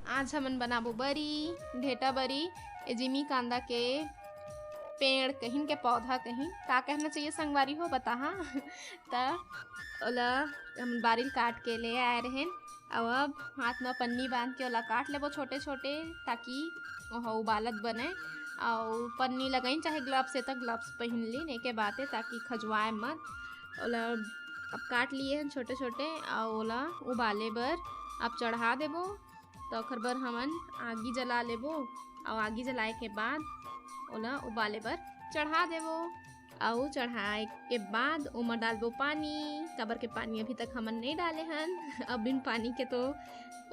आज हमन बनाबो बरी ढेटा बरी ए जिमी कांदा के पेड़ कहीं के पौधा कहीं का कहना चाहिए संगवारी हो बता हाँ त ओला हम बारिल काट के ले आए रहें और अब हाथ में पन्नी बांध के ओला काट लेबो छोटे छोटे ताकि वह उबालत बने और पन्नी लगाई चाहे ग्लव्स से तक ग्लव्स पहन ली नहीं के बातें ताकि खजवाए मत ओला अब काट लिए हैं छोटे छोटे और ओला उबाले बर अब चढ़ा देबो तो ओखर बर हमन आगी जला लेबो और आगी जलाए के बाद ओला उबाले बर चढ़ा देबो और चढ़ाए के बाद ओमा डालबो पानी काबर के पानी अभी तक हमन नहीं डाले हन अब बिन पानी के तो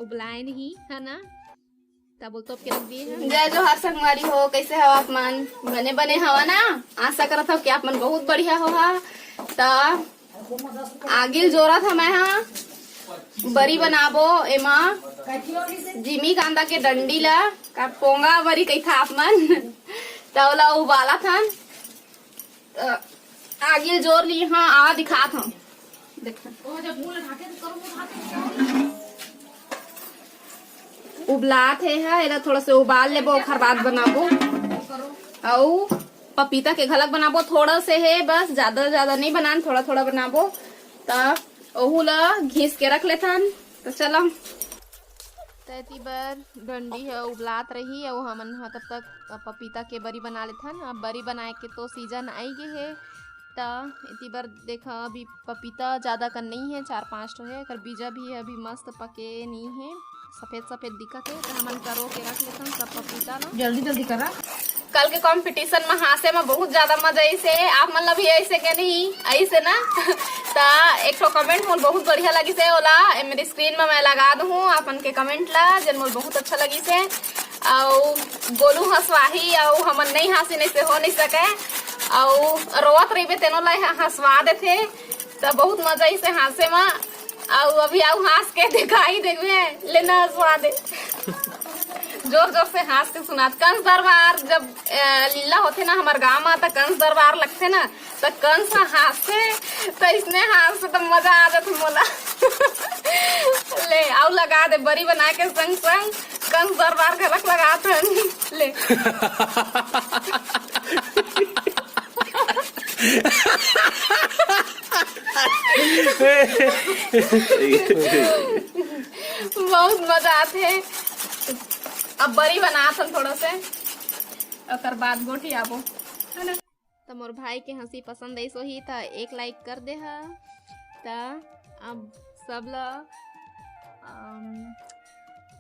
उबलाए नहीं है ना तब तो के रख दिए हैं। जय जोहार संगवारी हो, कैसे हो आप मन? बने बने हवा ना? आशा करत हो कि आप मन बहुत बढ़िया हो हा। त आगिल जोरत ह मैं हा बरी बनाबो एमा जिमी कांदा के डंडी ला का पोंगा बरी कही था आप मन तवला उबाला था आगिल जोर ली हाँ आ दिखात हूँ उबलात है एला थोड़ा से उबाल लेबो ओखर बाद बनाबो और पपीता के घलक बनाबो थोड़ा से है बस ज्यादा नहीं बनान थोड़ा थोड़ा बनाबो त ओहू ला घिस के रख लेथन तो चलो तैती बर डंडी है उबलात रही और हमन तब तक पपीता के बरी बना लेथन। अब बरी बनाए के तो सीजन आई गे है त इती बार देखा अभी पपीता ज़्यादा कर नहीं है 4-5 तो है कर बीजा भी है अभी मस्त पके नहीं है सफेद दिखत है तो हमन करो के रख लेथन सब पपीता ना जल्दी करा। कल के कंपटीशन में हासे में बहुत ज्यादा मजा ऐसे आप मन भी ऐसे के नहीं ऐसे ना ता एक तो कमेंट मोल बहुत बढ़िया लगी से ओला मेरी स्क्रीन में मैं लगा दूँ आपन के कमेंट ला जन मोल बहुत अच्छा लगी से और बोलू हंसवाही और हमन नहीं हंसी नहीं से हो नहीं सके और रोवत रही तेनो ला हंसवा देते तो बहुत मजा ऐसे हासे में और अभी आऊ हंस के दिखाई देवे लेना हंसवा दे जोर जोर से हंस के सुनात। कंस दरबार जब लीला होते ना हमारे गांव में तो कंस दरबार लगते ना तो कंस हंसते तो इसने हंस तो मजा आ जाता मोला ले आओ लगा दे बरी बना के संग संग कंस दरबार का रख लगाते ले बहुत मजा आते अब बरी बना थोड़ा से और बाद गोटी आबो है ना। तो मोर भाई के हंसी पसंद ऐसो ही था एक लाइक कर दे हा ता अब सब ला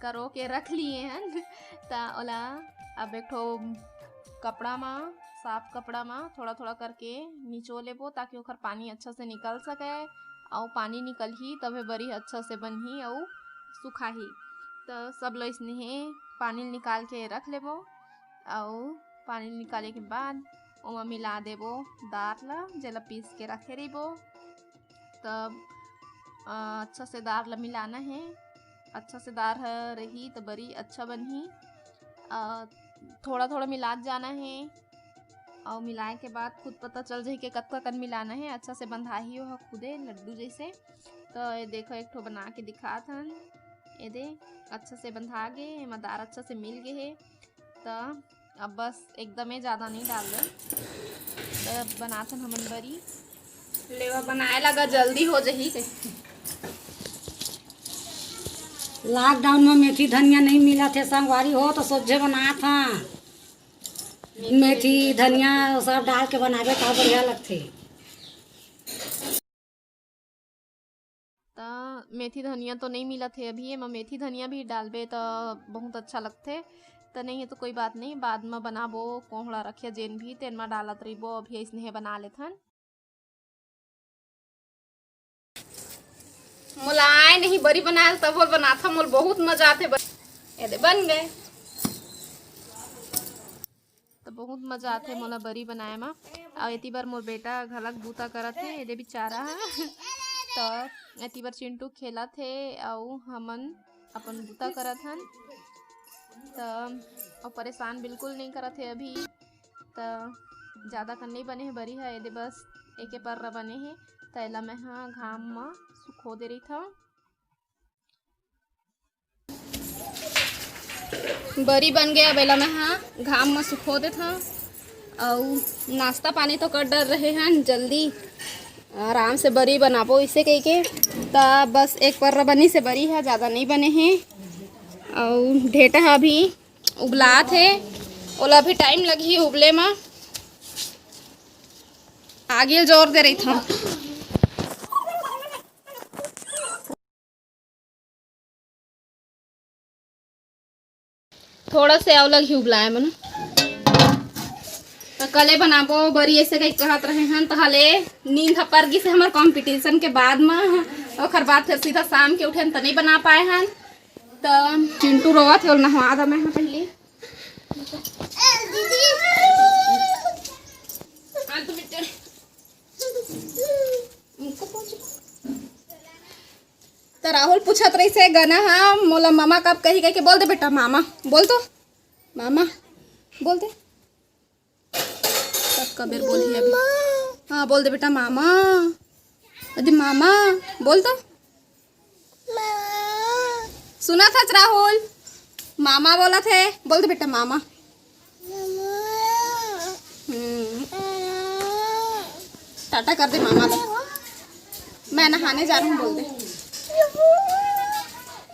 करो के रख लिए हैं ता ओला अब एक ठो कपड़ा में साफ कपड़ा में थोड़ा थोड़ा करके निचो लेबो ताकि ओखर पानी अच्छा से निकल सके और पानी निकल ही तबे बरी अच्छा से बनही और सुखाही तो सब लोग इसने पानी निकाल के रख लेबो और पानी निकाले के बाद ओमा मिला देबो दाल ला जेला पीस के रखे रहीबो तब अच्छा से दाल ला मिलाना है अच्छा से दाल रही तो बरी अच्छा बनही थोड़ा थोड़ा मिलात जाना है और मिलाए के बाद खुद पता चल जाए कि कत्ता कन मिलाना है अच्छा से बंधा ही हो खुदे लड्डू जैसे। तो ये देखो एक ठो बना के दिखा था ये दे अच्छा से बंधा गे मदार अच्छा से मिल गए है तो अब बस एकदम ही ज़्यादा नहीं डाल दे तो बनाथन हमन बरी लेवा बनाए लगा जल्दी हो जाही के लॉकडाउन में मेथी धनिया नहीं मिला थे संगवारी हो तो सोचे बना था मेथी धनिया सब डाल के बनावे का बढ़िया लगते। मेथी धनिया तो नहीं मिला थे अभी एमा मेथी धनिया भी डालबे तो बहुत अच्छा लगते तो नहीं है तो कोई बात नहीं बाद में बनाबो कोहड़ा रखिया जेन भी तेन में डालत रहीबो अभी इसने बना लेथन। मुलाय नहीं बरी बनाए तब बोल बना था मोल बहुत मजा आते ये बन गए तो बहुत मजा आते मोला बरी बनाए में और एती बार मोर बेटा घलक बूता करत है एदे बेचारा तो एती बार चिंटू खेलत है और हमन अपन बूता करत हन तो और परेशान बिल्कुल नहीं करत है अभी तो ज़्यादा कर नहीं बने है बरी है एदे बस एके पर बने है तो एला मैं हाँ घाम में सुखो दे रही था बरी बन गया बेला में। हाँ, घाम में सुखो देत हाँ। और नाश्ता पानी तो कर डर रहे हैं, जल्दी आराम से बरी बनाबो इसे कह के। तब बस एक पर्रा बनी से बरी है, ज़्यादा नहीं बने हैं। और ढेटा अभी उबलात है, ओला भी टाइम लगी उबले में। आगे जोर दे रही था। थोड़ा से और लगी उबलाए मन तो कले बनाबो बरी ऐसे कहीं कहत रहे हैं। तो हले नींद पर गी से हमारे कंपटीशन के बाद में, और बाद फिर सीधा शाम के उठे तो नहीं बना पाए हैं। तो चिंटू रोवा थे और नहवा दा मैं पहले। तो राहुल पूछत रही से गाना। हाँ, मोला मामा कब कही कह के बोल दे बेटा मामा, बोल तो मामा बोल दे। तब कबीर बोली अभी। हाँ बोल दे बेटा मामा, अरे मामा बोल तो। सुना था राहुल, मामा बोला थे, बोल दे बेटा मामा। टाटा कर दे मामा को। मैं नहाने जा रहा हूँ, बोल दे।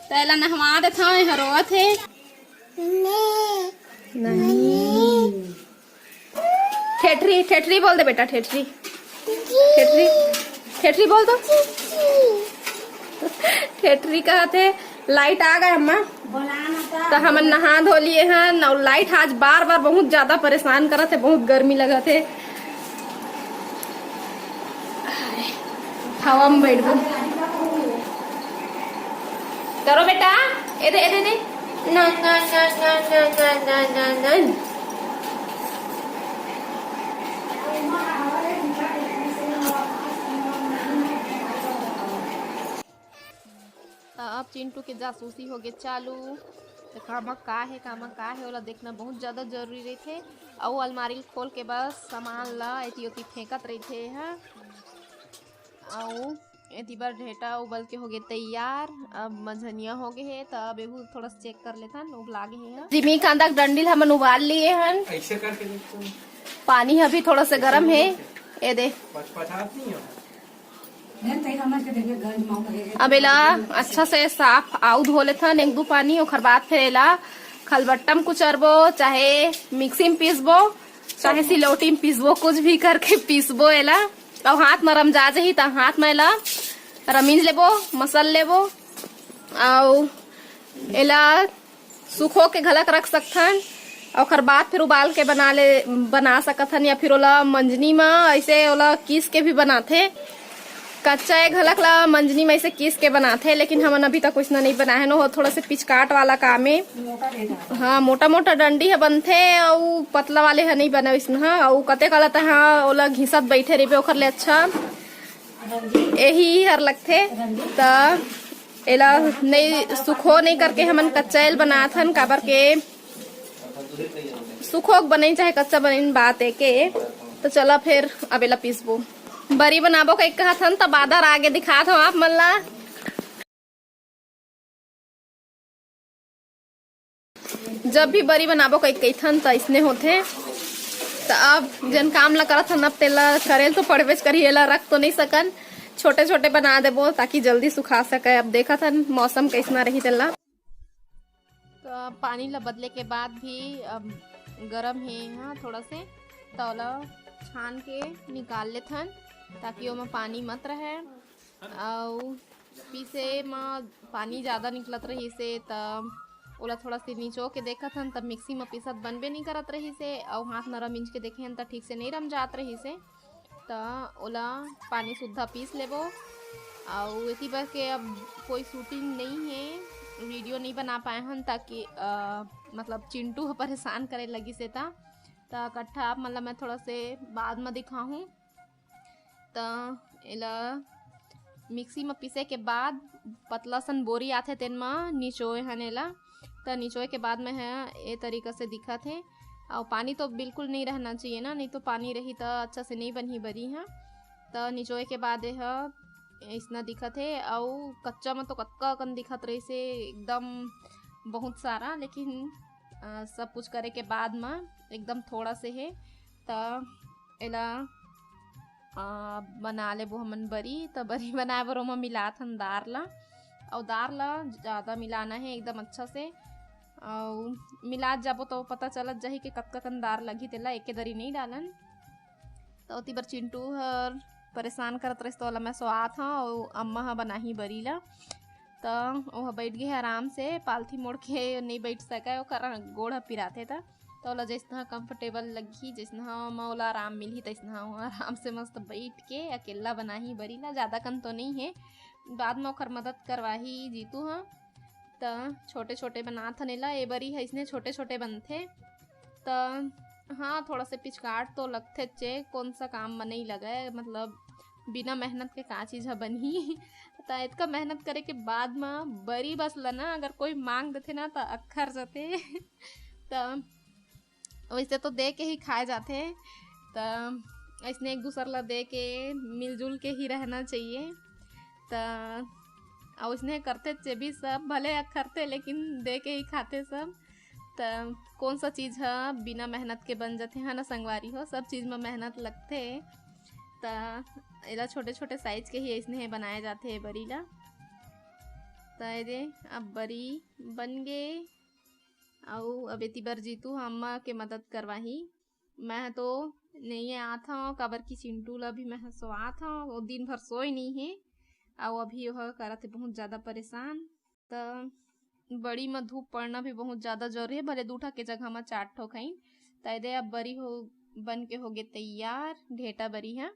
पहला नहवा देता हूँ, हरोआ थे नहीं। ठेठरी ठेठरी बोल दे बेटा, ठेठरी ठेठरी ठेठरी बोल दो। ठेठरी कहा थे। लाइट आ गए अम्मा, तो हम नहा धो लिए हैं। और लाइट आज बार बार बहुत ज्यादा परेशान करा थे, बहुत गर्मी लगा थे। हवा में बैठ गो करो बेटा, ए दे ए दे दे। ना ना ना ना ना ना ना ना ना। अब चिंटू के जासूसी हो गए चालू। तो कामा का है वाला देखना बहुत ज़्यादा जरूरी रही थे। और अलमारी खोल के बस सामान ला एती ओती फेंकत रही थे। हाँ, और एती बार ढेटा उबल के हो गए तैयार। अब मझनिया हो गए है, तो अब एगो थोड़ा चेक कर लेता उबला गए हैं। जिमी कांदा डंडिल हमन उबाल लिए हैं। ऐसे करके देखो, पानी अभी थोड़ा सा गर्म है। ए दे अब एला अच्छा से साफ आउ धो लेथन एक दो पानी। और बाद फिर एला खलबट्टा में कुचरबो, चाहे मिक्सी में पीसबो, चाहे सिलौटी में पीसबो, कुछ भी करके पीसबो एला। और हाथ में रमजा जाही तो हाथ में एला रमीज लेबो, मसल लेबो। और एला सुखो के घलक रख सकथन। और बाद फिर उबाल के बना सकथन, या फिर ओला मंजनी में ऐसे ओला कीस के भी बनाथे। कच्चा एक घलक ला मंजनी में ऐसे कीस के बनाथे, लेकिन हमन अभी तक कुछ नहीं बनाए न। थोड़ा से पिचकाट वाला काम है। हाँ, मोटा मोटा डंडी है बनथे, और पतला वाले है नहीं बने वैसन। और कते कलत हाँ ओला घिसत बैठे रहे ओखर ले अच्छा यही हर लगथे। त एला नहीं सुखो नहीं करके हमन कच्चा एल बनाथन, काबर के सुखो बने चाहे कच्चा बने बात है के। तो चला फिर अब एला पीसबो, बरी बनाबो कहीं कहा थन। तब बादर आगे दिखा था आप मन ला। जब भी बरी बनाबो कहीं थन तो इसने होते। तो अब जन काम ला करत हन, अब तेला करेल तो पड़वेच करी, एला रख तो नहीं सकन। छोटे छोटे बना देबो ताकि जल्दी सुखा सके। अब देखा था मौसम कैसना रही तेला। तो पानी ला बदले के बाद भी अब गरम है। हाँ, थोड़ा से तौला छान के निकाल लेथन ताकि ओमा पानी मत रहे। और पीसे में पानी ज़्यादा निकलत रही से तब ओला थोड़ा सी नीचो के देखत हन, तब मिक्सी में पीसत बनबे नहीं करत रही से। और हाथ नरम इंच के देखे हन, तब ठीक से नहीं रम जात रही से। तो ओला पानी सुद्धा पीस लेबो। और इसी बार के अब कोई शूटिंग नहीं है, वीडियो नहीं बना पाए हन, ताकि मतलब चिंटू परेशान करे लगी से था। तो इकट्ठा मतलब मैं थोड़ा से बाद में दिखाऊँ। तो एला मिक्सी में पीसे के बाद पतला सन बोरी आथे, तेन में निचोए हन एला। तो निचोए के बाद में है ये तरीका से दिखा थे। और पानी तो बिल्कुल नहीं रहना चाहिए ना, नहीं तो पानी रही तो अच्छा से नहीं बनी बरी है। तो निचोए के बाद यह इसना दिखत है। और कच्चा में तो कक्का कन दिखत रही से एकदम बहुत सारा, लेकिन सब कुछ करे के बाद में एकदम थोड़ा से है त एला बना लेबो हमन बरी। त बरी बनाए बर ओमा मिलात हन दार ला, और दार ला ज़्यादा मिलाना है एकदम अच्छा से। और मिलात जाबो तो पता चलत जाही कि कतका कन दार लगी, तेला एके दरी नहीं डालन। तो ओती बर चिंटू हर परेशान करत रहिस तो ओला मैं सोआत हूँ और अम्मा ह बनाही बरी ला। तो वह बैठ गए आराम से, पालथी मोड़ के नहीं बैठ सका, ओकर गोड़ ह पिराथे था। तो ओला जैसना कंफर्टेबल लगी, जैसना ओला आराम मिलही तैसना आराम से मस्त बैठ के अकेला बनाही बरी ला। ज़्यादा कन तो नहीं है, बाद में ओकर मदद करवाही जीतू हाँ। तो छोटे छोटे बनात हन एला, ए बरी ऐसने छोटे छोटे बनथे। तो हाँ थोड़ा से पिचकाट तो लगथे चे, कौन सा काम में नहीं लगे, मतलब बिना मेहनत के का चीज़ है बनी। तो इतना मेहनत करे के बाद में बरी बस ना अगर कोई मांग देते ना तो अखर जाते। तो वैसे तो दे के ही खाए जाते, तो ऐसने एक दूसर ला दे के मिलजुल के ही रहना चाहिए। तो वैसने करते चे भी सब, भले अखरते लेकिन दे के ही खाते सब। तो कौन सा चीज़ है बिना मेहनत के बन जाते है ना संगवारी हो, सब चीज़ में मेहनत लगते। तो एला छोटे छोटे साइज के ही ऐसने बनाए जाते हैं बरी ला। तो ये अब बरी बन गए, और अब एती बर जीतू अम्मा के मदद करवाही। मैं तो नहीं आता हूँ, काबर की चिंटू ला भी मैं सोआत हूँ, वो दिन भर सोए नहीं है, और अभी वह करत है बहुत ज़्यादा परेशान। तो बड़ी में धूप पड़ना भी बहुत ज़्यादा जरूरी है, भले दूठा के जगह में 4 ठो खाई। तो अब बरी हो बन के हो गए तैयार, ढेटा बरी है।